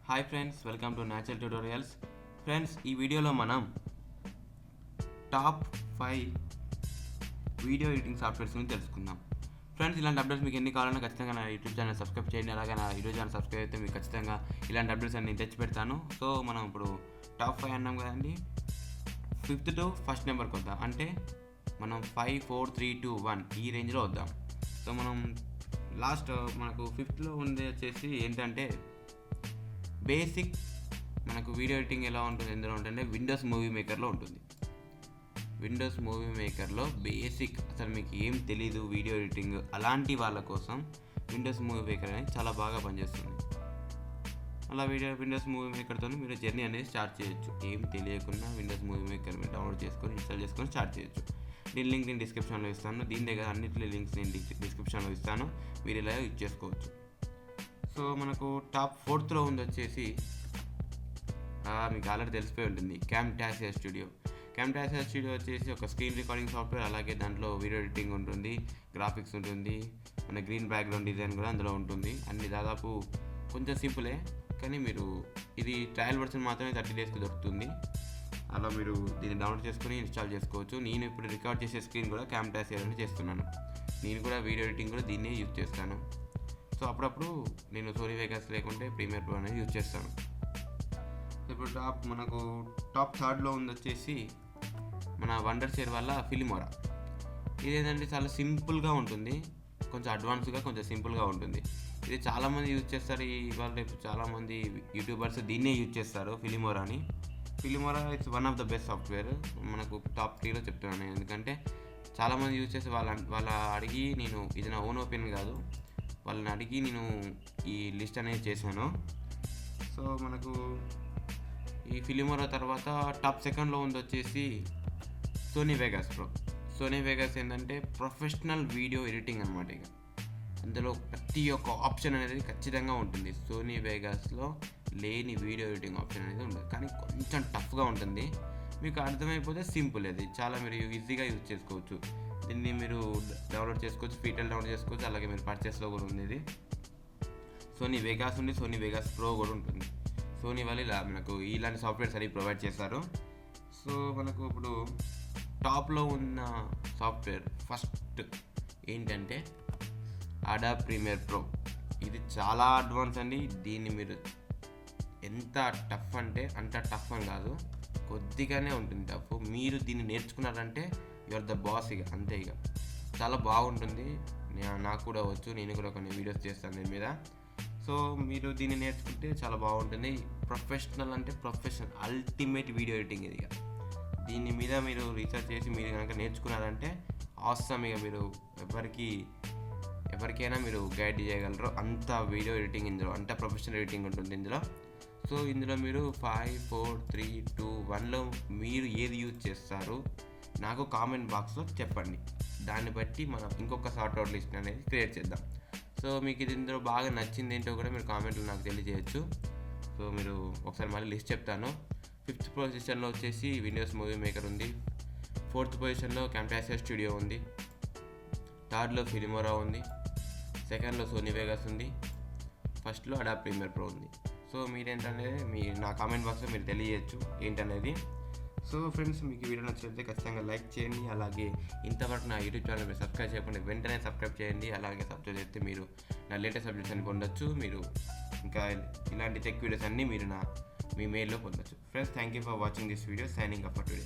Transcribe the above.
Hi friends, welcome to natural tutorials. Friends, ఈ వీడియోలో మనం టాప్ 5 వీడియో ఎడిటింగ్ సాఫ్ట్వేర్స్ గురించి తెలుసుకుందాం. ఫ్రెండ్స్, ఇలాంటి అప్డేట్స్ మీకు ఎన్ని కావాలన్నా ఖచ్చితంగా నా యూట్యూబ్ ఛానల్ సబ్స్క్రైబ్ చేయండి. అలాగే నా యూట్యూబ్ ఛానల్ సబ్స్క్రైబ్ అయితే మీకు ఖచ్చితంగా ఇలాంటి అప్డేట్స్ అన్ని తెచ్చి పెడతాను. సో మనం ఇప్పుడు టాప్ 5 అన్నాం కదండి, 5th టు 1st నెంబర్కి వద్దాం. అంటే మనం 5, 4, 3, 2, 1 ఈ రేంజ్లో వద్దాం. సో మనం లాస్ట్ మనకు 5th ఉంది వచ్చేసి ఏంటంటే బేసిక్. మనకు వీడియో ఎడిటింగ్ ఎలా ఉంటుంది, ఎందులో ఉంటుందంటే విండోస్ మూవీ మేకర్లో ఉంటుంది. విండోస్ మూవీ మేకర్లో బేసిక్, అసలు మీకు ఏం తెలీదు వీడియో ఎడిటింగ్ అలాంటి వాళ్ళ కోసం విండోస్ మూవీ మేకర్ అనేది చాలా బాగా పనిచేస్తుంది. అలా విండోస్ మూవీ మేకర్తో మీరు జర్నీ అనేది స్టార్ట్ చేయొచ్చు. ఏం తెలియకుండా విండోస్ మూవీ మేకర్ మీరు డౌన్లోడ్ చేసుకొని ఇన్స్టాల్ చేసుకొని స్టార్ట్ చేయొచ్చు. దీని లింక్ నేను డిస్క్రిప్షన్లో ఇస్తాను. దీని దగ్గర అన్నింటి లింక్స్ నేను డిస్క్రిప్షన్లో ఇస్తాను. మీరు ఇలా యూజ్ చేసుకోవచ్చు. సో మనకు టాప్ 4th ఉంది వచ్చేసి మీకు ఆల్రెడీ తెలిసిపోయి ఉంటుంది, క్యామ్టాసియా స్టూడియో. క్యామ్టాసియా స్టూడియో వచ్చేసి ఒక స్క్రీన్ రికార్డింగ్ సాఫ్ట్వేర్. అలాగే దాంట్లో వీడియో ఎడిటింగ్ ఉంటుంది, గ్రాఫిక్స్ ఉంటుంది, మన గ్రీన్ బ్యాక్గ్రౌండ్ డిజైన్ కూడా అందులో ఉంటుంది. అన్ని దాదాపు కొంచెం సింపులే, కానీ మీరు ఇది ట్రయల్ వర్షన్ మాత్రమే 30 daysకి దొరుకుతుంది. అలా మీరు దీన్ని డౌన్లోడ్ చేసుకొని ఇన్స్టాల్ చేసుకోవచ్చు. నేను ఇప్పుడు రికార్డ్ చేసే స్క్రీన్ కూడా క్యామ్టాసియాలోనే చేస్తున్నాను. నేను కూడా వీడియో ఎడిటింగ్ కూడా దీన్నే యూజ్ చేస్తాను. సో అప్పుడప్పుడు నేను సోనీ వేగాస్ లేకుంటే ప్రీమియర్ ప్రో అనేది యూజ్ చేస్తాను. ఇప్పుడు మనకు టాప్ 3rd ఉంది వచ్చేసి మన వండర్షేర్ వల్ల ఫిలిమోరా. ఇదేంటంటే చాలా సింపుల్గా ఉంటుంది, కొంచెం అడ్వాన్స్గా, కొంచెం సింపుల్గా ఉంటుంది. ఇది చాలామంది యూజ్ చేస్తారు. ఇవాళ రేపు చాలామంది యూట్యూబర్స్ దీన్నే యూజ్ చేస్తారు, ఫిలిమోరాని. Filmora it's one of the best software. మనకు టాప్ 3లో చెప్తున్నాను. ఎందుకంటే చాలామంది యూజ్ చేస్తే వాళ్ళ అడిగి, నేను ఇది నా ఓన్ ఒపీనియన్ కాదు, వాళ్ళని అడిగి నేను ఈ లిస్ట్ అనేది చేశాను. సో మనకు ఈ ఫిలిమోరా తర్వాత టాప్ 2లో ఉంది వచ్చేసి Sony Vegas pro. Sony Vegas ఏంటంటే ప్రొఫెషనల్ వీడియో ఎడిటింగ్ అనమాట. ఇక అందులో ప్రతి ఒక్క ఆప్షన్ అనేది ఖచ్చితంగా ఉంటుంది. సోనీ వేగాస్లో లేని వీడియో ఎడిటింగ్ ఆప్షన్ అనేది ఉండదు, కానీ కొంచెం టఫ్గా ఉంటుంది. మీకు అర్థమైపోతే సింపుల్, అది చాలా మీరు ఈజీగా యూజ్ చేసుకోవచ్చు. దీన్ని మీరు డౌన్లోడ్ చేసుకోవచ్చు, ఫీటల్ డౌన్లోడ్ చేసుకోవచ్చు. అలాగే మీరు పర్చేస్లో కూడా ఉంది. ఇది సోనీ వేగాస్ ఉంది, సోనీ వేగాస్ ప్రో కూడా ఉంటుంది. సోనీ వాళ్ళు ఇలా మనకు ఇలాంటి సాఫ్ట్వేర్స్ అవి ప్రొవైడ్ చేస్తారు. సో మనకు ఇప్పుడు టాప్లో ఉన్న సాఫ్ట్వేర్ ఫస్ట్ ఏంటంటే అడాబ్ ప్రీమియర్ ప్రో. ఇది చాలా అడ్వాన్స్ అండి. దీన్ని మీరు ఎంత టఫ్ అంటే అంత టఫ్ అని కాదు, కొద్దిగానే ఉంటుంది టఫ్. మీరు దీన్ని నేర్చుకున్నారంటే యువర్ ద బాస్. ఇక అంతే, ఇక చాలా బాగుంటుంది. నాకు కూడా వచ్చు, నేను కూడా కొన్ని వీడియోస్ చేస్తాను దీని మీద. సో మీరు దీన్ని నేర్చుకుంటే చాలా బాగుంటుంది. ప్రొఫెషనల్ అంటే ప్రొఫెషనల్ అల్టిమేట్ వీడియో ఎడిటింగ్ ఇది. ఇక దీని మీద మీరు రీసెర్చ్ చేసి మీరు కనుక నేర్చుకున్నారంటే ఆసమ్. ఇక మీరు ఎవరికైనా మీరు గైడ్ చేయగలరు. అంత వీడియో ఎడిటింగ్ ఇందులో, అంత ప్రొఫెషనల్ ఎడిటింగ్ ఉంటుంది ఇందులో. సో ఇందులో మీరు 5, 4, 3, 2, 1లో మీరు ఏది యూజ్ చేస్తారు నాకు కామెంట్ బాక్స్లో చెప్పండి. దాన్ని బట్టి మనం ఇంకొక సార్ట్అవుట్ లిస్ట్ అనేది క్రియేట్ చేద్దాం. సో మీకు ఇది ఇందులో బాగా నచ్చింది ఏంటో కూడా మీరు కామెంట్లో నాకు తెలియజేయచ్చు. సో మీరు ఒకసారి మళ్ళీ లిస్ట్ చెప్తాను. 5th పొజిషన్లో వచ్చేసి విండోస్ మూవీ మేకర్ ఉంది. 4th పొజిషన్లో క్యామ్టాసియా స్టూడియో ఉంది. 3rdలో ఫిలిమోరా ఉంది. 2ndలో సోనీ వేగాస్ ఉంది. 1stలో అడాబ్ ప్రీమియర్ ప్రో ఉంది. సో మీరేంటనేది నా కామెంట్ బాక్స్లో మీరు తెలియజేయచ్చు ఏంటనేది. సో ఫ్రెండ్స్, మీకు వీడియో నచ్చితే ఖచ్చితంగా లైక్ చేయండి. అలాగే ఇంతవరకు నా యూట్యూబ్ ఛానల్ మీరు సబ్స్క్రైబ్ చేయకుండా వెంటనే సబ్స్క్రైబ్ చేయండి. అలాగే సబ్స్క్రైబ్ చేస్తే మీరు నా లేటెస్ట్ అప్డేట్స్ అన్ని పొందొచ్చు. మీరు ఇంకా ఇలాంటి టెక్ వీడియోస్ అన్నీ మీరు మీ మెయిల్లో పొందొచ్చు. Friends, thank you for watching this video. Signing up for today.